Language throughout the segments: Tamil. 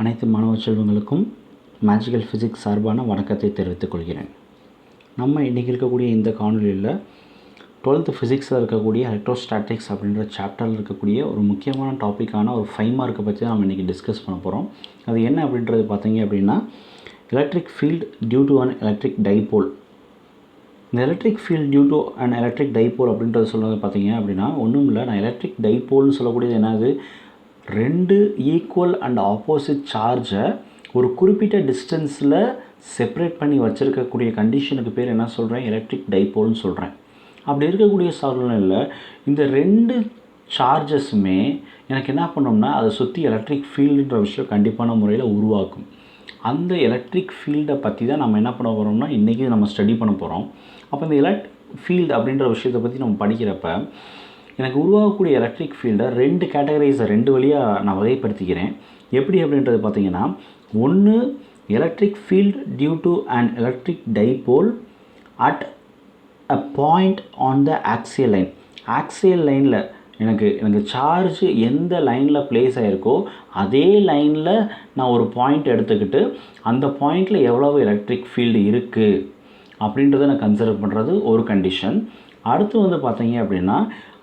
அனைத்து மாணவ செல்வங்களுக்கும் மேஜிக்கல் ஃபிசிக்ஸ் சார்பான வணக்கத்தை தெரிவித்துக் கொள்கிறேன். நம்ம இன்றைக்கி இருக்கக்கூடிய இந்த காணொலியில் 12th ஃபிசிக்ஸில் இருக்கக்கூடிய எலக்ட்ரோஸ்டாட்டிக்ஸ் அப்படின்ற சாப்டரில் இருக்கக்கூடிய ஒரு முக்கியமான டாப்பிக்கான ஒரு 5 மார்க்கை பற்றி நம்ம இன்றைக்கி டிஸ்கஸ் பண்ண போகிறோம். அது என்ன அப்படின்றது பார்த்தீங்க அப்படின்னா, electric field due to an electric dipole. இந்த electric field due to an electric dipole அப்படின்றது சொல்கிறது பார்த்தீங்க அப்படின்னா ஒன்றும் இல்லை, நான் எலக்ட்ரிக் டைபோல்னு சொல்லக்கூடியது என்னது, 2 ஈக்குவல் அண்ட் ஆப்போசிட் சார்ஜை ஒரு குறிப்பிட்ட டிஸ்டன்ஸில் செப்பரேட் பண்ணி வச்சுருக்கக்கூடிய கண்டிஷனுக்கு பேர் என்ன சொல்கிறேன், எலக்ட்ரிக் டைபோல்னு சொல்கிறேன். அப்படி இருக்கக்கூடிய சூழ்நிலையில் இந்த 2 சார்ஜஸுமே எனக்கு என்ன பண்ணோம்னா அதை சுற்றி எலக்ட்ரிக் ஃபீல்டுன்ற விஷயம் கண்டிப்பான முறையில் உருவாக்கும். அந்த எலக்ட்ரிக் ஃபீல்டை பற்றி தான் நம்ம என்ன பண்ண போகிறோம்னா இன்றைக்கி நம்ம ஸ்டடி பண்ண போகிறோம். அப்போ இந்த ஃபீல்டு அப்படின்ற விஷயத்தை பற்றி நம்ம படிக்கிறப்ப எனக்கு உருவாகக்கூடிய எலக்ட்ரிக் ஃபீல்டை 2 கேட்டகரைஸை 2 வழியாக நான் வகைப்படுத்திக்கிறேன். எப்படி அப்படின்றது பார்த்தீங்கன்னா, ஒன்று electric field due to an electric dipole at a point on the axial line. Axial லைனில் எனக்கு சார்ஜ் எந்த லைனில் ப்ளேஸ் ஆகிருக்கோ அதே லைனில் நான் ஒரு பாயிண்ட் எடுத்துக்கிட்டு அந்த பாயிண்டில் எவ்வளவு எலக்ட்ரிக் ஃபீல்டு இருக்குது அப்படின்றத நான் கன்சிடர் பண்ணுறது ஒரு கண்டிஷன். அடுத்து வந்து பார்த்தீங்க அப்படின்னா,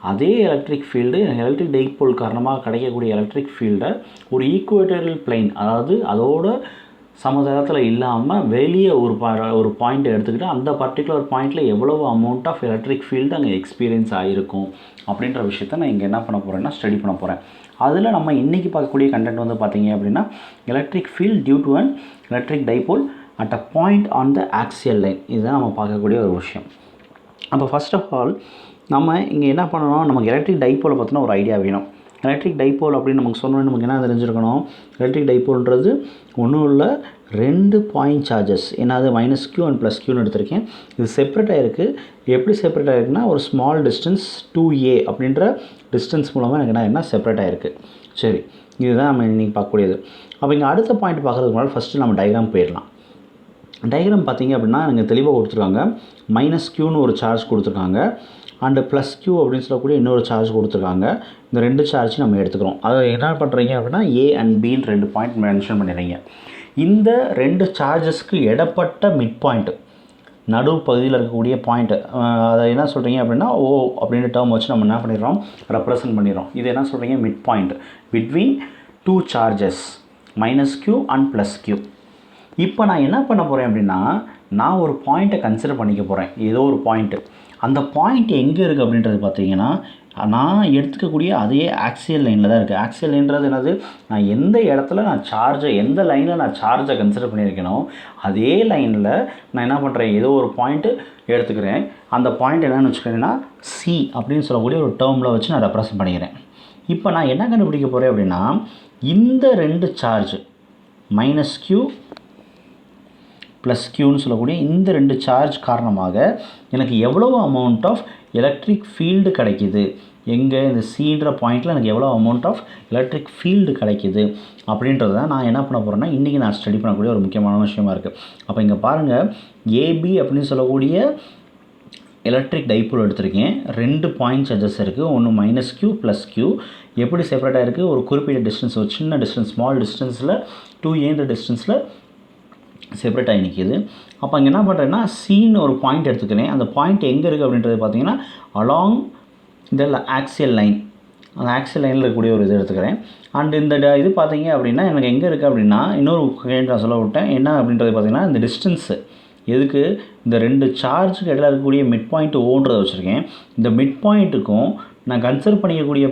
அதே எலக்ட்ரிக் ஃபீல்டு எலக்ட்ரிக் டைபோல் காரணமாக கிடைக்கக்கூடிய எலக்ட்ரிக் ஃபீல்டை ஒரு ஈக்குவேட்டரியல் பிளைன், அதாவது அதோட சமதளத்தில் இல்லாமல் வெளியே ஒரு பாயிண்ட்டை எடுத்துக்கிட்டு அந்த பர்டிகுலர் பாயிண்டில் எவ்வளவு அமௌண்ட் ஆஃப் எலக்ட்ரிக் ஃபீல்டு அங்கே எக்ஸ்பீரியன்ஸ் ஆகிருக்கும் அப்படின்ற விஷயத்த நான் இங்கே என்ன பண்ண போகிறேன்னா ஸ்டடி பண்ண போகிறேன். அதில் நம்ம இன்றைக்கி பார்க்கக்கூடிய கண்டென்ட் வந்து பார்த்தீங்க அப்படின்னா, electric field due to an electric dipole at a point on the axial line. இதுதான் நம்ம பார்க்கக்கூடிய ஒரு விஷயம். அப்போ ஃபர்ஸ்ட் ஆஃப் ஆல் நம்ம இங்கே என்ன பண்ணணும், நமக்கு எலக்ட்ரிக் டைபோலை பற்றின ஒரு ஐடியா வேணும். எலக்ட்ரிக் டைபோல் அப்படின்னு நமக்கு சொன்னோன்னு நமக்கு என்ன தெரிஞ்சிருக்கணும், எலக்ட்ரிக் டைபோல்ன்றது ஒன்றும் இல்லை, 2 பாயிண்ட் சார்ஜஸ், என்னது -q அண்ட் +qன்னு எடுத்திருக்கேன். இது செப்பரேட் ஆகிருக்கு. எப்படி செப்பரேட் ஆகிருக்குன்னா, ஒரு ஸ்மால் டிஸ்டன்ஸ் 2a அப்படின்ற டிஸ்டன்ஸ் மூலமாக எனக்கு என்ன செப்பரேட் ஆகிருக்கு. சரி, இதுதான் நம்ம இன்றைக்கி பார்க்கக்கூடியது. அப்போ இங்கே அடுத்த பாயிண்ட் பார்க்குறதுக்கு முன்னாடி ஃபஸ்ட்டு நம்ம டயக்ராம் போயிடலாம். டயக்ராம் பார்த்திங்க அப்படின்னா எனக்கு தெளிவாக கொடுத்துருக்காங்க. -qன்னு ஒரு சார்ஜ் கொடுத்துருக்காங்க அண்டு +q அப்படின்னு சொல்லக்கூடிய இன்னொரு சார்ஜ் கொடுத்துருக்காங்க. இந்த 2 சார்ஜ் நம்ம எடுத்துக்கிறோம். அதை என்ன பண்ணுறீங்க அப்படின்னா A அண்ட் Bன்னு 2 பாயிண்ட் மென்ஷன் பண்ணிடுறீங்க. இந்த 2 சார்ஜஸ்க்கு இடப்பட்ட மிட் பாயிண்ட், நடுவு பகுதியில் இருக்கக்கூடிய பாயிண்ட், அதை என்ன சொல்கிறீங்க அப்படின்னா O அப்படின்ற டேர்ம் வச்சு நம்ம என்ன பண்ணிடுறோம், ரெப்ரசன்ட் பண்ணிடுறோம். இது என்ன சொல்கிறீங்க, mid point between 2 charges -q and +q. இப்போ நான் என்ன பண்ண போகிறேன் அப்படின்னா, நான் ஒரு பாயிண்ட்டை கன்சிடர் பண்ணிக்க போகிறேன். ஏதோ ஒரு பாயிண்ட்டு, அந்த பாயிண்ட் எங்கே இருக்குது அப்படின்றது பார்த்தீங்கன்னா, நான் எடுத்துக்கக்கூடிய அதே ஆக்சியல் லைனில் தான் இருக்குது. ஆக்சியல் லைன்றது என்னது, நான் எந்த இடத்துல நான் சார்ஜை, எந்த லைனில் நான் சார்ஜை கன்சிடர் பண்ணியிருக்கேனோ அதே லைனில் நான் என்ன பண்ணுறேன், ஏதோ ஒரு பாயிண்ட்டு எடுத்துக்கிறேன். அந்த பாயிண்ட் என்னென்னு வச்சுக்கிறேன்னா C அப்படின்னு சொல்லக்கூடிய ஒரு டேர்மில் வச்சு நான் ரெப்ரசன்ட் பண்ணிக்கிறேன். இப்போ நான் என்ன கண்டுபிடிக்க போகிறேன் அப்படின்னா, இந்த 2 சார்ஜ் -q +qன்னு சொல்லக்கூடிய இந்த 2 சார்ஜ் காரணமாக எனக்கு எவ்வளவு அமௌண்ட் ஆஃப் எலக்ட்ரிக் ஃபீல்டு கிடைக்கிது, எங்கே இந்த Cன்ற பாயிண்டில் எனக்கு எவ்வளோ அமௌண்ட் ஆஃப் எலக்ட்ரிக் ஃபீல்டு கிடைக்கிது அப்படின்றத தான் நான் என்ன பண்ண போகிறேன்னா இன்றைக்கி நான் ஸ்டடி பண்ணக்கூடிய ஒரு முக்கியமான விஷயமா இருக்குது. அப்போ இங்கே பாருங்கள், AB அப்படின்னு சொல்லக்கூடிய எலக்ட்ரிக் டைபோல் எடுத்திருக்கேன். 2 பாயிண்ட் சார்ஜஸ் இருக்குது. ஒன்று -q +q. எப்படி செப்பரேட்டாக இருக்குது, ஒரு குறிப்பிட்ட டிஸ்டன்ஸ், ஒரு சின்ன டிஸ்டன்ஸ், ஸ்மால் டிஸ்டன்ஸில் 2aன்ற டிஸ்டன்ஸில் செப்பரேட் ஆகி நிற்கிது. அப்போ அங்கே என்ன பண்ணுறேன்னா Cன்னு ஒரு பாயிண்ட் எடுத்துக்கிறேன். அந்த பாயிண்ட் எங்கே இருக்குது அப்படின்றது பார்த்தீங்கன்னா அலாங் த ஆக்சியல் லைன், அந்த ஆக்சியல் லைனில் இருக்கக்கூடிய ஒரு இது எடுத்துக்கிறேன். அண்ட் இந்த இது பார்த்தீங்க அப்படின்னா எனக்கு எங்கே இருக்குது அப்படின்னா, இன்னொரு நான் சொல்ல விட்டேன் என்ன அப்படின்றது பார்த்தீங்கன்னா, இந்த டிஸ்டன்ஸு எதுக்கு, இந்த 2 சார்ஜுக்கு இடையில இருக்கக்கூடிய மிட் பாயிண்ட் ஓன்றதை வச்சுருக்கேன். இந்த மிட் பாயிண்ட்டுக்கும் நான் கன்சிடர் பண்ணிக்கக்கூடிய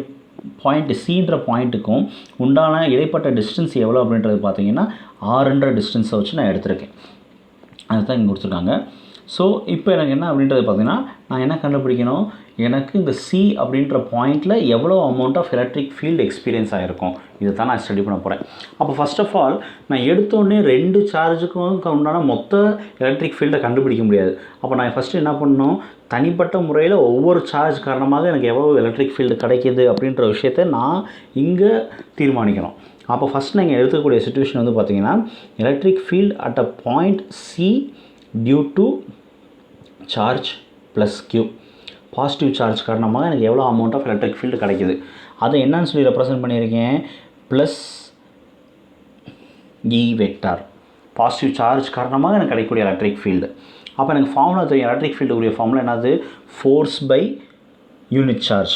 பாயிண்ட் Cன்ற பாயிண்ட்டுக்கும் உண்டான இடைப்பட்ட டிஸ்டன்ஸ் எவ்வளோ அப்படின்றது பார்த்தீங்கன்னா Rன்ற டிஸ்டன்ஸை வச்சு நான் எடுத்திருக்கேன். அதுதான் இங்கே கொடுத்துருக்காங்க. ஸோ இப்போ எனக்கு என்ன அப்படின்றது பார்த்தீங்கன்னா, நான் என்ன கண்டுபிடிக்கணும், எனக்கு இந்த C அப்படின்ற பாயிண்டில் எவ்வளோ amount of electric field experience ஆகிருக்கும், இதை தான் நான் ஸ்டடி பண்ண போகிறேன். அப்போ ஃபர்ஸ்ட் ஆஃப் ஆல் நான் எடுத்தோடனே 2 சார்ஜுக்கும் உண்டான மொத்த எலக்ட்ரிக் ஃபீல்டை கண்டுபிடிக்க முடியாது. அப்போ நான் ஃபஸ்ட்டு என்ன பண்ணணும், தனிப்பட்ட முறையில் ஒவ்வொரு சார்ஜ் காரணமாக எனக்கு எவ்வளோ எலக்ட்ரிக் ஃபீல்டு கிடைக்கிது அப்படின்ற விஷயத்தை நான் இங்கே தீர்மானிக்கணும். அப்போ ஃபஸ்ட் நீங்கள் எடுத்துக்கக்கூடிய சிச்சுவேஷன் வந்து பார்த்தீங்கன்னா, electric field at a point C due to charge +q, positive charge காரணமாக எனக்கு எவ்வளோ அமௌண்ட் ஆஃப் எலக்ட்ரிக் ஃபீல்டு கிடைக்கிது, அதை என்னன்னு சொல்லி ரெப்ரசன்ட் பண்ணியிருக்கேன், plus E vector. Positive charge காரணமாக எனக்கு கிடைக்கக்கூடிய எலக்ட்ரிக் ஃபீல்டு. அப்போ எனக்கு ஃபார்முலா தெரியும். எலக்ட்ரிக் ஃபீல்டுக்குரிய ஃபார்முலா என்னது? Force by unit charge.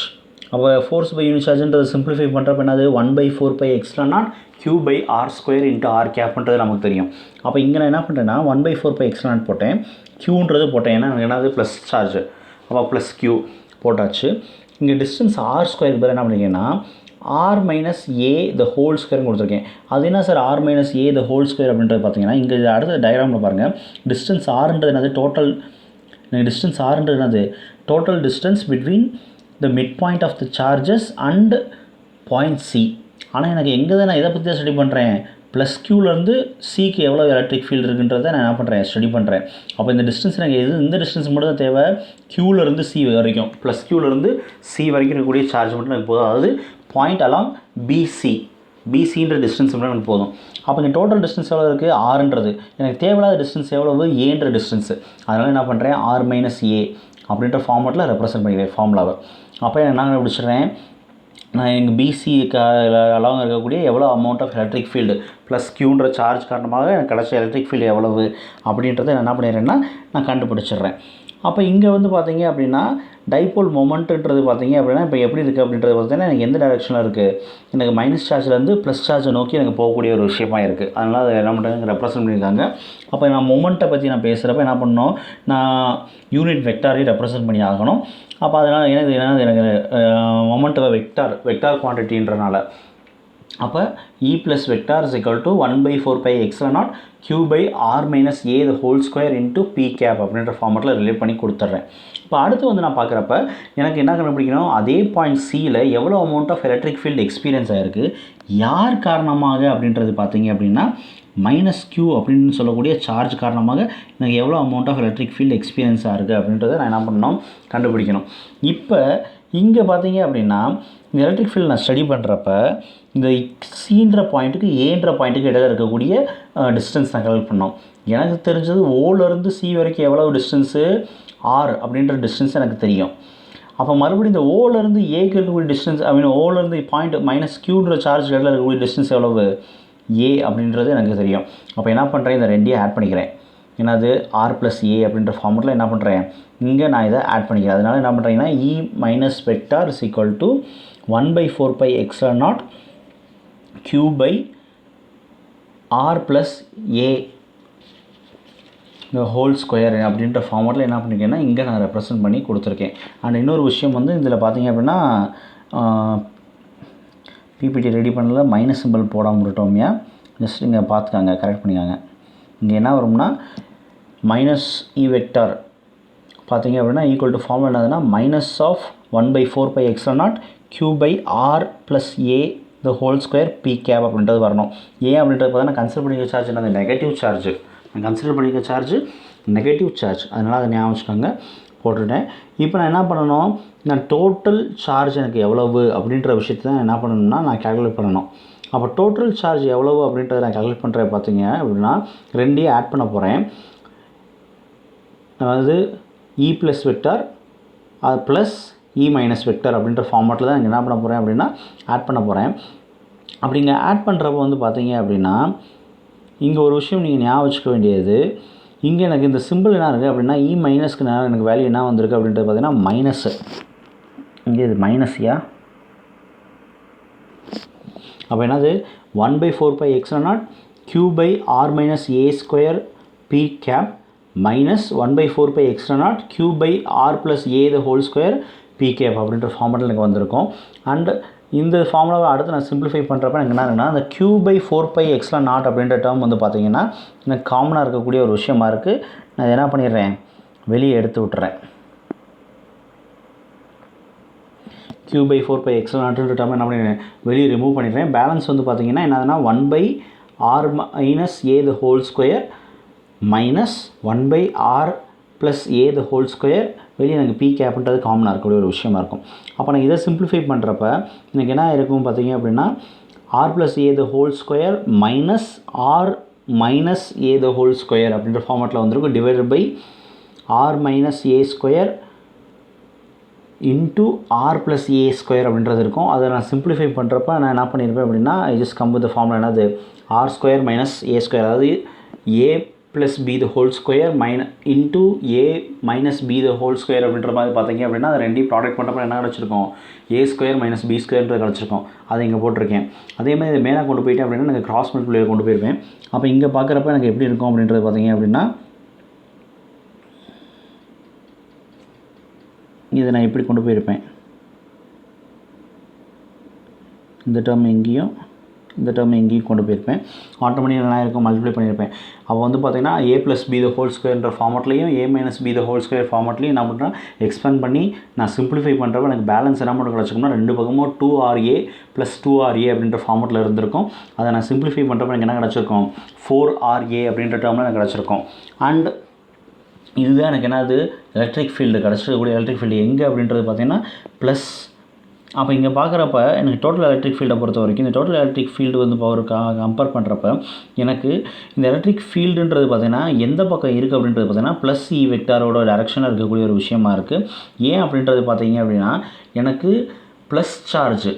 அப்போ ஃபோர்ஸ் பை யூனிட் சார்ஜ்ன்றது சிம்பிளிஃபை பண்ணுறப்ப என்னது? 1/4πε0 Q/r² இன்ட்டு r கேப்ன்றது நமக்கு தெரியும். அப்போ இங்கே நான் என்ன பண்ணுறேன்னா 1/4πε0 போட்டேன், க்யூன்றது போட்டேன். ஏன்னா எனக்கு என்னது? Plus charge. அப்போ ப்ளஸ் க்யூ போட்டாச்சு. இங்கே டிஸ்டன்ஸ் r² பதில் என்ன பண்ணுறீங்கன்னா r - a the whole square கொடுத்துருக்கேன். அது என்ன sir r - a the whole square அப்படின்றது பார்த்தீங்கன்னா இங்கே அடுத்த டயக்ராமில் பாருங்கள். டிஸ்டன்ஸ் rன்றது என்னது? டிஸ்டன்ஸ் rன்றது என்னது? Total distance between the mid point of the charges and point C. ஆனால் எனக்கு எங்கே தான் நான் இதை பற்றி தான் ஸ்டடி பண்ணுறேன்? ப்ளஸ் க்யூலேருந்து சிக்கு எவ்வளோ எலக்ட்ரிக் ஃபீல்டு இருக்குன்றதை நான் என்ன பண்ணுறேன்? ஸ்டடி பண்ணுறேன். அப்போ இந்த டிஸ்டன்ஸ் எனக்கு இந்த டிஸ்டன்ஸ் மட்டும் தான் தேவை. க்யூலேருந்து சி வரைக்கும், ப்ளஸ் க்யூலேருந்து சி வரைக்கும் இருக்கக்கூடிய சார்ஜ் மட்டும் எனக்கு போதும். அதாவது பாயிண்ட் அலாங் பிசின்ற டிஸ்டன்ஸ் மட்டும் எனக்கு போதும். அப்போ இங்கே டோட்டல் டிஸ்டன்ஸ் எவ்வளோ இருக்குது? ஆறுன்றது. எனக்கு தேவையில்லாத டிஸ்டன்ஸ் எவ்வளவு? ஏன்ற டிஸ்டன்ஸு. அதனால் என்ன பண்ணுறேன்? r - a அப்படின்ற ஃபார்மேட்டில் ரெப்ரசென்ட் பண்ணிக்கிறேன் ஃபார்முலாவை. அப்போ எனக்கு நான் பிடிச்சிடுறேன், நான் எங்கள் பிசிக்கு அலாங் இருக்கக்கூடிய எவ்வளோ amount of electric field plus க்யூன்ற சார்ஜ் காரணமாக எனக்கு கிடச்ச எலக்ட்ரிக் ஃபீல்டு எவ்வளவு அப்படின்றத என்ன பண்ணிடுறேன்னா நான் கண்டுபிடிச்சிடுறேன். அப்போ இங்கே வந்து பார்த்தீங்க அப்படின்னா டைபோல் மொமெண்ட்டுன்றது பார்த்தீங்க அப்படின்னா இப்போ எப்படி இருக்குது அப்படின்றது பார்த்தீங்கன்னா எனக்கு எந்த டைரெக்ஷனில் இருக்குது? எனக்கு மைனஸ் சார்ஜ்லேருந்து ப்ளஸ் சார்ஜை நோக்கி எனக்கு போகக்கூடிய ஒரு விஷயமாக இருக்குது. அதனால் அதை என்ன பண்ணுறாங்க? ரெப்ரசென்ட் பண்ணியிருக்காங்க. அப்போ நான் மொமெண்ட்டை பற்றி நான் பேசுகிறப்ப என்ன பண்ணணும்? நான் யூனிட் வெக்டாரையும் ரெப்ரசென்ட் பண்ணி ஆகணும். அப்போ அதனால் எனக்கு மொமெண்ட் வெக்டார் குவான்டிட்டின்றனால அப்போ E + vector = 1/4πε0 Q/r - a the whole square into p cap அப்படின்ற ஃபார்மேட்டில் ரிலேட் பண்ணி கொடுத்துட்றேன். இப்போ அடுத்து வந்து நான் பார்க்குறப்ப எனக்கு என்ன கண்டுபிடிக்கணும்? அதே பாயிண்ட் சியில் எவ்வளோ amount of electric field experience ஆகிருக்கு, யார் காரணமாக அப்படின்றது பார்த்தீங்க அப்படின்னா -q அப்படின்னு சொல்லக்கூடிய சார்ஜ் காரணமாக எனக்கு எவ்வளோ amount of electric field experience ஆகிருக்கு அப்படின்றத நான் என்ன பண்ணணும்? கண்டுபிடிக்கணும். இப்போ இங்கே பார்த்தீங்க அப்படின்னா இந்த எலக்ட்ரிக் ஃபீல்டு நான் ஸ்டடி பண்ணுறப்ப இந்த சின்ற பாயிண்ட்டுக்கு ஏன்ற பாயிண்ட்டுக்கு இடையில இருக்கக்கூடிய டிஸ்டன்ஸ் நான் கலெக்ட் பண்ணோம். எனக்கு தெரிஞ்சது ஓலேருந்து சி வரைக்கும் எவ்வளோ டிஸ்டன்ஸு? ஆர் அப்படின்ற டிஸ்டன்ஸ் எனக்கு தெரியும். அப்போ மறுபடியும் இந்த ஓலேருந்து ஏக்கு இருக்கக்கூடிய டிஸ்டன்ஸ் ஓலேருந்து பாயிண்ட் -க்யூன்ற சார்ஜ் இடையில இருக்கக்கூடிய டிஸ்டன்ஸ் எவ்வளவு? ஏ அப்படின்றது எனக்கு தெரியும். அப்போ என்ன பண்ணுறேன்? இந்த ரெண்டையும் ஆட் பண்ணிக்கிறேன். என்னது? r + a அப்படின்ற ஃபார்முலா என்ன பண்ணுறேன்? இங்கே நான் இதை ஆட் பண்ணிக்கிறேன். அதனால் என்ன பண்ணுறீங்கன்னா E - vector = 1/4πε0 Q/r + a the whole square அப்படின்ற ஃபார்மேட்டில் என்ன பண்ணியிருக்கேன்னா இங்கே நான் ரெப்ரசென்ட் பண்ணி கொடுத்துருக்கேன். அண்ட் இன்னொரு விஷயம் வந்து இதில் பார்த்தீங்க அப்படின்னா பிபிடி ரெடி பண்ணல மைனஸ் சிம்பிள் போடாமல் விட்டோம்யா. ஜஸ்ட் இங்கே பார்த்துக்காங்க, கரெக்ட் பண்ணிக்காங்க. இங்கே என்ன வரும்னா -E வெக்டார் பார்த்தீங்க அப்படின்னா ஈக்குவல் டு ஃபார்முலா என்னதுன்னா -1/4πε0 Q/r + a the whole square p cap அப்படின்றது வரணும். ஏன் அப்படின்றது பார்த்தீங்கன்னா கன்சிடர் பண்ணிக்க சார்ஜ் என்னது? Negative charge. நான் கன்சிடர் பண்ணிக்க சார்ஜ் நெகட்டிவ் சார்ஜ். அதனால் அதை ஞாபகம் வச்சுக்கோங்க, போட்டுட்டேன். இப்போ நான் என்ன பண்ணணும்? நான் டோட்டல் சார்ஜ் எனக்கு எவ்வளவு அப்படின்ற விஷயத்தை தான் என்ன பண்ணணும்னா நான் கேல்குலேட் பண்ணணும். அப்போ டோட்டல் சார்ஜ் எவ்வளவு அப்படின்றத நான் கேல்குலேட் பண்ணுறேன். பார்த்தீங்க அப்படின்னா ரெண்டையும் ஆட் பண்ண போகிறேன். அதாவது E + vector plus E - vector அப்படின்ற ஃபார்மேட்டில் தான் என்ன பண்ண போகிறேன் அப்படின்னா ஆட் பண்ண போகிறேன். அப்படிங்க ஆட் பண்ணுறப்போ வந்து பார்த்தீங்க அப்படின்னா இங்கே ஒரு விஷயம் நீங்கள் ஞாபகம் வச்சுக்க வேண்டியது, இங்கே எனக்கு இந்த சிம்பிள் என்ன இருக்குது அப்படின்னா E மைனஸ்க்கு எனக்கு வேல்யூ என்ன வந்திருக்கு அப்படின்றது பார்த்தீங்கன்னா மைனஸு. இங்கே இது மைனஸ்யா. அப்போ என்னது? 1/4πε0 Q/r - a² p cap minus 1/4πε0 Q/r + a the whole square p cap அப்படின்ற ஃபார்மேட்டில் எனக்கு வந்திருக்கும். அண்ட் இந்த ஃபார்முலாவை அடுத்து நான் சிம்பிளிஃபை பண்ணுறப்ப எனக்கு என்ன இருக்குன்னா அந்த Q/4πε0 அப்படின்ற டேர்ம் வந்து பார்த்தீங்கன்னா எனக்கு காமனாக இருக்கக்கூடிய ஒரு விஷயமா இருக்குது. நான் என்ன பண்ணிடுறேன்? வெளியே எடுத்து விட்டுறேன். Q/4πε0 டேர்ம் என்ன பண்ணிடுறேன்? வெளியே ரிமூவ் பண்ணிடுறேன். பேலன்ஸ் வந்து பார்த்தீங்கன்னா என்னதுன்னா 1/r - a the whole square minus 1/r + a the whole square வெளியே எனக்கு p கேப்ன்றது காமனாக இருக்கக்கூடிய ஒரு விஷயமா இருக்கும். அப்போ நான் இதை சிம்பிளிஃபை பண்ணுறப்ப எனக்கு என்ன இருக்கும் பார்த்தீங்க அப்படின்னா r + a the whole square minus r minus a the whole square அப்படின்ற ஃபார்மேட்டில் வந்திருக்கும். Divided by r - a² into r plus a square அப்படின்றது இருக்கும். அதை நான் சிம்பிளிஃபை பண்ணுறப்ப நான் என்ன பண்ணியிருப்பேன் அப்படின்னா, I just come with the formula என்னது, r square minus a square, அதாவது a plus b the whole square into a minus b the whole square அப்படின்ற மாதிரி பார்த்தீங்க அப்படின்னா, அதை ரெண்டையும் ப்ராடக்ட் பண்ணுறப்ப என்ன கிடச்சிருக்கோம், ஏ ஸ்கொயர் மைனஸ் பி ஸ்கொயர்ன்றது கிடச்சிருக்கோம். அதை இங்கே போட்டிருக்கேன். அதே மாதிரி இதை மேலே கொண்டு போயிட்டேன் அப்படின்னா எனக்கு கிராஸ் மல்டிப்ளை கொண்டு போயிருப்பேன். அப்போ இங்கே பார்க்குறப்ப எனக்கு எப்படி இருக்கும் அப்படின்றது பார்த்தீங்க அப்படின்னா, இதை நான் எப்படி கொண்டு போயிருப்பேன், இந்த டேர்ம் எங்கேயும் இந்த டேர்ம் எங்கேயும் கொண்டு போயிருப்பேன். ஆட்டோமேட்டிக்காக என்ன இருக்கும், மல்டிப்ளை பண்ணியிருப்பேன். அப்போ வந்து பார்த்தீங்கன்னா a plus b the whole ஸ்கொயர்ன்ற ஃபார்மெட்லையும் a minus b the whole square ஃபார்மெட்லையும் என்ன பண்ணுறேன், எக்ஸ்பேண்ட் பண்ணி நான் சிம்பிளிஃபை பண்ணுறப்ப எனக்கு பேலன்ஸ் என்ன மட்டும் கிடச்சிருக்கும்னா, ரெண்டு பக்கமும் 2RA ப்ளஸ் 2RA அப்படின்ற ஃபார்மெட்டில் இருந்திருக்கும். அதை நான் சிம்பிளிஃபை பண்ணுறப்ப எனக்கு என்ன கிடச்சிருக்கும், 4RA அப்படின்ற டேர்மில் எனக்கு கிடச்சிருக்கும். அண்ட் இதுதான் எனக்கு என்னது, எலக்ட்ரிக் ஃபீல்டு கிடச்சிருக்கக்கூடிய எலக்ட்ரிக் ஃபீல்டு எங்கே அப்படின்றது பார்த்திங்கன்னா ப்ளஸ். அப்போ இங்கே பார்க்குறப்ப எனக்கு டோட்டல் எலக்ட்ரிக் ஃபீல்டை பொறுத்த வரைக்கும் இந்த டோட்டல் எலக்ட்ரிக் ஃபீல்டு வந்து கம்பேர் பண்ணுறப்ப எனக்கு இந்த எலக்ட்ரிக் ஃபீல்டுன்றது பார்த்திங்கன்னா எந்த பக்கம் இருக்குது அப்படின்றது பார்த்திங்கன்னா ப்ளஸ் இ வெக்டாரோட டைரக்ஷனில் இருக்கக்கூடிய ஒரு விஷயமா இருக்குது. ஏன் அப்படின்றது பார்த்தீங்க அப்படின்னா, எனக்கு ப்ளஸ் சார்ஜ்,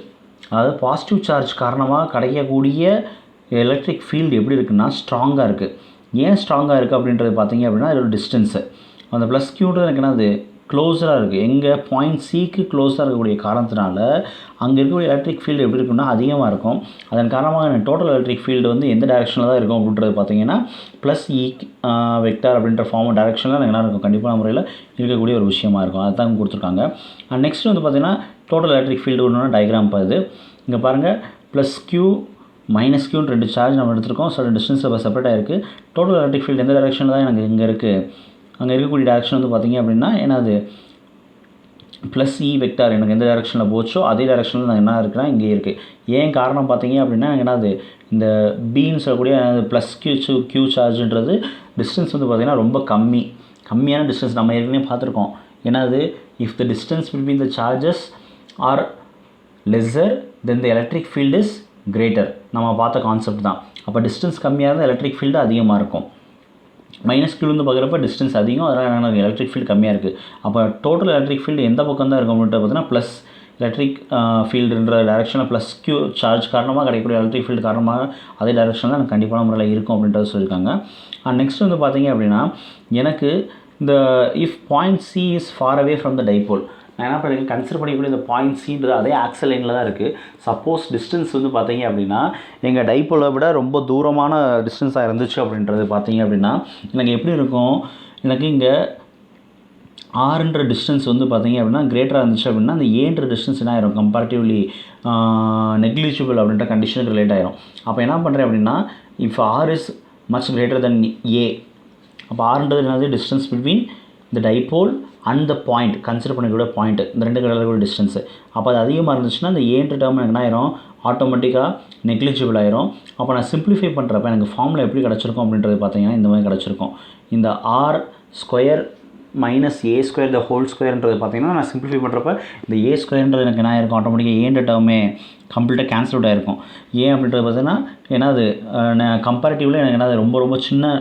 அதாவது பாசிட்டிவ் சார்ஜ் காரணமாக கிடைக்கக்கூடிய எலக்ட்ரிக் ஃபீல்டு எப்படி இருக்குன்னா ஸ்ட்ராங்காக இருக்குது. ஏன் ஸ்ட்ராங்காக இருக்குது அப்படின்றது பார்த்தீங்க அப்படின்னா, இதோட டிஸ்டன்ஸு அந்த ப்ளஸ் க்யூன்றது எனக்கு என்னது, க்ளோஸராக இருக்குது. எங்கே பாயிண்ட் சிக்கு க்ளோஸாக இருக்கக்கூடிய காரணத்தினால அங்கே இருக்கக்கூடிய எலக்ட்ரிக் ஃபீல்டு எப்படி இருக்குன்னா அதிகமாக இருக்கும். அதன் காரணமாக எனக்கு டோட்டல் எலக்ட்ரிக் ஃபீல்டு வந்து எந்த டைரெக்ஷனில் தான் இருக்கும் அப்படின்றது பார்த்தீங்கன்னா ப்ளஸ் இ வெக்டார் அப்படின்ற ஃபார்ம் டைரெக்ஷனில் எனக்கு என்ன இருக்கும், கண்டிப்பான முறையில் இருக்கக்கூடிய ஒரு விஷயமா இருக்கும். அதை தான் கொடுத்துருக்காங்க. அண்ட் நெக்ஸ்ட் வந்து பார்த்திங்கன்னா டோட்டல் எலக்ட்ரிக் ஃபீல்டு ஒன்று டயக்ராம் பார்த்து இங்கே பாருங்கள், ப்ளஸ் க்யூ மைனஸ் க்யூன்னு ரெண்டு சார்ஜ் நம்ம எடுத்துருக்கோம். ஸோ டிஸ்டன்ஸில் இப்போ செப்பரேட் ஆகிருக்கு. டோட்டல் எலக்ட்ரிக் ஃபீல்டு எந்த டைரெக்ஷனில் தான் எனக்கு இங்கே இருக்குது, அங்கே இருக்கக்கூடிய டைரெக்ஷன் வந்து பார்த்திங்க அப்படின்னா என்னது, ப்ளஸ் இ வெக்டார் எனக்கு எந்த டைரெக்ஷனில் போச்சோ அதே டைரெக்ஷனில் நான் என்ன இருக்கிறேன் இங்கே இருக்குது. ஏன் காரணம் பார்த்தீங்க அப்படின்னா என்னது, இந்த பின்னு சொல்லக்கூடிய ப்ளஸ் க்யூ சார்ஜுன்றது டிஸ்டன்ஸ் வந்து பார்த்திங்கன்னா ரொம்ப கம்மியான டிஸ்டன்ஸ். நம்ம ஏற்கனவே பார்த்துருக்கோம் என்னது, if the distance between the charges are lesser then the electric field is greater. நம்ம பார்த்த கான்செப்ட் தான். அப்போ டிஸ்டன்ஸ் கம்மியாக இருந்தால் எலக்ட்ரிக் ஃபீல்டு அதிகமாக இருக்கும். மைனஸ் க்யூலேருந்து பார்க்குறப்ப டிஸ்டன்ஸ் அதிகம், அதனால் எனக்கு எலக்ட்ரிக் ஃபீல்டு கம்மியாக இருக்குது. அப்போ டோட்டல் எலக்ட்ரிக் ஃபீல்டு எந்த பக்கம் தான் இருக்கும் அப்படின்ட்டு பார்த்தீங்கன்னா ப்ளஸ் எலக்ட்ரிக் ஃபீல்டுன்ற டைரெக்ஷனில் ப்ளஸ் க்யூ சார்ஜ் காரணமாக கிடைக்கக்கூடிய எலக்ட்ரிக் ஃபீல்டு காரணமாக அதே டைரெக்ஷனில் எனக்கு கண்டிப்பான முறையில் இருக்கும் அப்படின்றத சொல்லியிருக்காங்க. அண்ட் நெக்ஸ்ட் வந்து பார்த்தீங்க அப்படின்னா, எனக்கு இந்த if point C is far away from the dipole, நான் என்ன பண்ணியிருக்கேன், கன்சிடர் பண்ணிக்கூடிய இந்த பாயிண்ட் சின்றது அதே ஆக்சல் லைனில் தான் இருக்குது. சப்போஸ் டிஸ்டன்ஸ் வந்து பார்த்தீங்க அப்படின்னா எங்கள் டைபோலை விட ரொம்ப தூரமான டிஸ்டன்ஸாக இருந்துச்சு அப்படின்றது பார்த்தீங்க அப்படின்னா எனக்கு எப்படி இருக்கும், எனக்கு இங்கே ஆறுன்ற டிஸ்டன்ஸ் வந்து பார்த்தீங்க அப்படின்னா கிரேட்டராக இருந்துச்சு அப்படின்னா அந்த ஏன்ற டிஸ்டன்ஸ் என்ன ஆயிரும், கம்பேரிட்டிவ்லி நெக்லிஜிபிள் அப்படின்ற கண்டிஷனுக்கு ரிலேட் ஆயிரும். அப்போ என்ன பண்ணுறேன் அப்படின்னா, if r is much greater then a, அப்போ ஆறுன்றது என்னது, டிஸ்டன்ஸ் பிட்வீன் இந்த dipole and the point, consider பண்ணக்கூடிய பாயிண்ட், இந்த ரெண்டு கடலுக்குள்ள டிஸ்டன்ஸு. அப்போ அது அதிகமாக இருந்துச்சுன்னா இந்த ஏன்ற டேர்ம் எனக்கு என்ன ஆயிரும், ஆட்டோமேட்டிக்காக நெக்லிஜிபிள் ஆயிரும். அப்போ நான் சிம்பிளிஃபை பண்ணுறப்ப எனக்கு ஃபார்முலா எப்படி கிடச்சிருக்கும் அப்படின்றது பார்த்தீங்கன்னா இந்த மாதிரி கிடச்சிருக்கும். இந்த r square minus a square the whole ஸ்கொயர்ன்றது பார்த்தீங்கன்னா நான் சிம்பிளிஃபை பண்ணுறப்ப இந்த ஏ ஸ்கொயர்ன்றது எனக்கு என்ன ஆயிருக்கும், ஆட்டோமேட்டிக்காக ஏன்ற டேர்மே கம்ப்ளீட்டாக கேன்சல் அவுட் ஆகிருக்கும். ஏன் அப்படின்றது பார்த்தீங்கன்னா என்னது, கம்பேரிட்டிவ்லி எனக்கு என்னது ரொம்ப சின்ன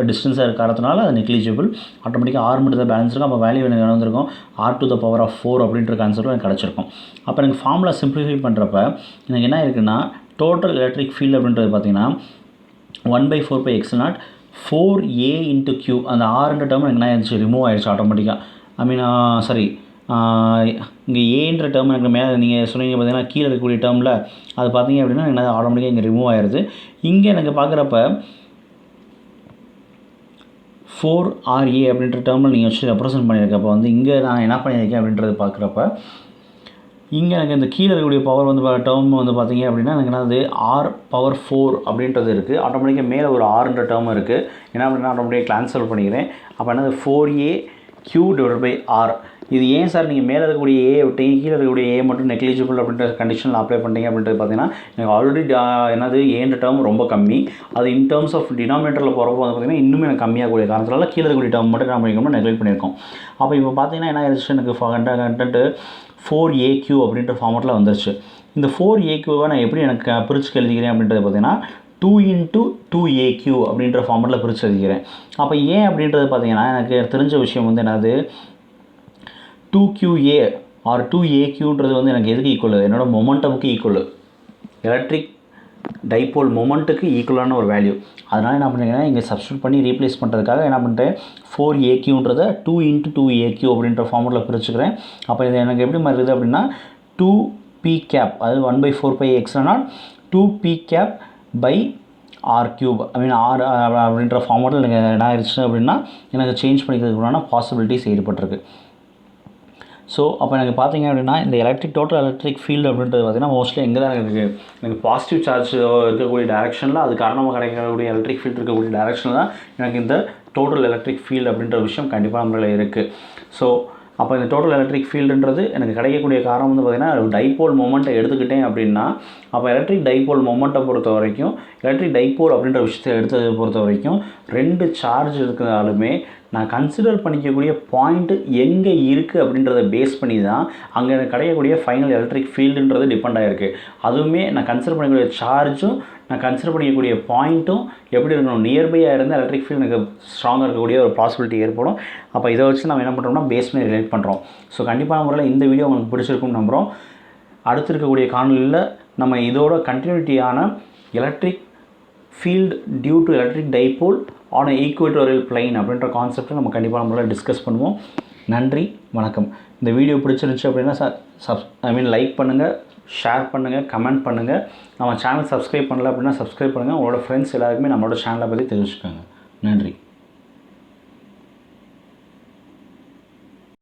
டிஸ்டன்ஸாக இருக்க காரணத்தினால அது நெக்லிஜிபிள். ஆட்டோமேட்டிக்காக ஆர் மட்டும் தான் பேலன்ஸ் இருக்கும். அப்போ வேல்யூ எனக்கு என்ன வந்திருக்கும், r to the power of 4 அப்படின்ற கான்செப்ட் எனக்கு கிடச்சிருக்கும். அப்போ எனக்கு ஃபார்முலா சிம்பிளிஃபை பண்ணுறப்ப எனக்கு என்ன இருக்குன்னா, டோட்டல் எலக்ட்ரிக் ஃபீல்டு அப்படின்றது பார்த்தீங்கன்னா 1/4πε0 4a into q, அந்த ஆறுன்ற டேர்ம் எனக்கு என்ன ஆயிடுச்சு, ரிமூவ் ஆயிடுச்சு ஆட்டோமேட்டிக்காக. ஐ மீன் சாரி, இங்கே ஏன்ற டேர்ம் எனக்கு மேலே நீங்கள் சொன்னீங்க பார்த்தீங்கன்னா கீழே இருக்கக்கூடிய டேர்மில் அது பார்த்தீங்க அப்படின்னா என்ன ஆட்டோமேட்டிக்காக இங்கே ரிமூவ் ஆயிடுது. இங்கே எனக்கு பார்க்குறப்ப 4RA அப்படின்ற டேர்மில் நீங்கள் வச்சு ரெப்ரசன்ட் பண்ணியிருக்க. அப்போ வந்து இங்கே நான் என்ன பண்ணியிருக்கேன் அப்படின்றது பார்க்குறப்ப இங்கே எனக்கு இந்த கீழே இருக்கக்கூடிய பவர் வந்து டேர்ம் வந்து பார்த்தீங்க அப்படின்னா எனக்கு என்னது R⁴ அப்படின்றது இருக்குது. ஆட்டோமேட்டிக்காக மேலே ஒரு ஆறுன்ற டேர்ம் இருக்குது. என்ன அப்படின்னா ஆட்டோமேட்டிக்காக கேன்சல் பண்ணிக்கிறேன். அப்போ என்னது 4AQ/R. இது ஏன் சார் நீங்கள் மேலே இருக்கக்கூடிய ஏ விட்டு கீழே இருக்கக்கூடிய ஏ மட்டும் நெக்லிஜிபிள் அப்படின்ற கண்டிஷனில் அப்ளை பண்ணிட்டீங்க அப்படின்றது பார்த்தீங்கன்னா எனக்கு ஆல்ரெடி என்னது ஏன்ற டேர்ம் ரொம்ப கம்மி. அது இன் டேர்ம்ஸ் ஆஃப் டினாமினேட்டரில் போகிறப்போ வந்து பார்த்திங்கன்னா இன்னுமே எனக்கு கம்மியாகக்கூடிய காரணத்தினால கீழே இருக்கக்கூடிய டேர்ம் மட்டும் நம்ம பண்ணிக்கணும் நெக்லெக்ட் பண்ணியிருக்கோம். அப்போ இப்போ பார்த்தீங்கன்னா என்ன ஆயிடுச்சு, எனக்கு கண்டென்ட்டு 4AQ அப்படின்ற ஃபார்மெட்டில் வந்துருச்சு. இந்த 4AQவை நான் எப்படி எனக்கு பிரித்து எழுதிக்கிறேன் அப்படின்றது பார்த்தீங்கன்னா 2 × 2AQ அப்படின்ற ஃபார்மெட்டில் பிரித்து எழுதிக்கிறேன். அப்போ ஏன் அப்படின்றது பார்த்தீங்கன்னா எனக்கு தெரிஞ்ச விஷயம் வந்து என்னது 2QA ஆர் 2AQன்றது வந்து எனக்கு எதுக்கு ஈக்குவல், என்னோடய மொமெண்டமுக்கு ஈக்குவல், எலக்ட்ரிக் டைபோல் மொமெண்ட்டுக்கு ஈக்குவலான ஒரு வேல்யூ. அதனால் என்ன பண்ணுறீங்கன்னா இங்கே சப்ஸ்டியூட் பண்ணி ரீப்ளேஸ் பண்ணுறதுக்காக என்ன பண்ணிட்டேன், 4AQன்றதை 2 × 2AQ அப்படின்ற ஃபார்முலாவில் பிரிச்சுக்கிறேன். அப்போ இது எனக்கு எப்படி மாறுது அப்படின்னா 2P கேப், அதாவது 1/4πx0 2P cap by R3, I mean R அப்படின்ற ஃபார்முலாவில் எனக்கு என்ன ஆயிடுச்சு அப்படின்னா எனக்கு சேஞ்ச் பண்ணிக்கிறதுக்குள்ளான பாசிபிலிட்டிஸ் ஏற்பட்டிருக்கு. ஸோ அப்போ எனக்கு பார்த்தீங்க அப்படின்னா இந்த டோட்டல் எலக்ட்ரிக் ஃபீல்டு அப்படின்றது பார்த்திங்கன்னா மோஸ்ட்லி எங்கே தான் எனக்கு பாசிட்டிவ் சார்ஜ் இருக்கக்கூடிய டேரெக்ஷனில் அது காரணமாக கிடைக்கக்கூடிய எலக்ட்ரிக் ஃபீல்டு இருக்கக்கூடிய டேரெக்ஷனில் தான் எனக்கு இந்த டோட்டல் எலக்ட்ரிக் ஃபீல்டு அப்படின்ற விஷயம் கண்டிப்பாக நம்மளில் இருக்குது. ஸோ அப்போ இந்த டோட்டல் எலக்ட்ரிக் ஃபீல்டுன்றது எனக்கு கிடைக்கக்கூடிய காரணம் வந்து பார்த்திங்கன்னா டைபோல் மொமெண்ட்டை எடுத்துக்கிட்டேன் அப்படின்னா, அப்போ எலக்ட்ரிக் டைபோல் மொமெண்ட்டை பொறுத்த வரைக்கும், எலக்ட்ரிக் டைபோல் அப்படின்ற விஷயத்தை எடுத்ததை பொறுத்த வரைக்கும் 2 சார்ஜ் இருக்கிறதாலுமே நான் கன்சிடர் பண்ணிக்கக்கூடிய பாயிண்ட்டு எங்கே இருக்குது அப்படின்றத பேஸ் பண்ணி தான் அங்கே எனக்கு கிடைக்கக்கூடிய ஃபைனல் எலக்ட்ரிக் ஃபீல்டுன்றது டிபெண்ட் ஆகிருக்கு. அதுவுமே நான் கன்சிடர் பண்ணக்கூடிய சார்ஜும் நான் கன்சிடர் பண்ணிக்கக்கூடிய பாயிண்ட்டும் எப்படி இருக்கணும், நியர்பையாக இருந்தால் எலக்ட்ரிக் ஃபீல்டு எனக்கு ஸ்ட்ராங்காக இருக்கக்கூடிய ஒரு பாசிபிலிட்டி ஏற்படும். அப்போ இதை வச்சு நம்ம என்ன பண்ணுறோம்னா பேஸ் பண்ணி ரிலேட் பண்ணுறோம். ஸோ கண்டிப்பான முறையில் இந்த வீடியோ உங்களுக்கு பிடிச்சிருக்கும்னு நம்புகிறோம். அடுத்து இருக்கக்கூடிய காணொலியில் நம்ம இதோட கண்டினியூட்டியான electric field due to electric dipole on equatorial plane அப்படின்ற கான்செப்டை நம்ம கண்டிப்பாக நம்மளால் டிஸ்கஸ் பண்ணுவோம். நன்றி, வணக்கம். இந்த வீடியோ பிடிச்சிருந்துச்சு அப்படின்னா லைக் பண்ணுங்கள், ஷேர் பண்ணுங்கள், கமெண்ட் பண்ணுங்கள். நம்ம சேனல் சப்ஸ்கிரைப் பண்ணல அப்படின்னா சப்ஸ்கிரைப் பண்ணுங்கள். உங்களோட ஃப்ரெண்ட்ஸ் எல்லாருக்குமே நம்மளோட சேனலை பற்றி தெரிஞ்சுக்கோங்க. நன்றி.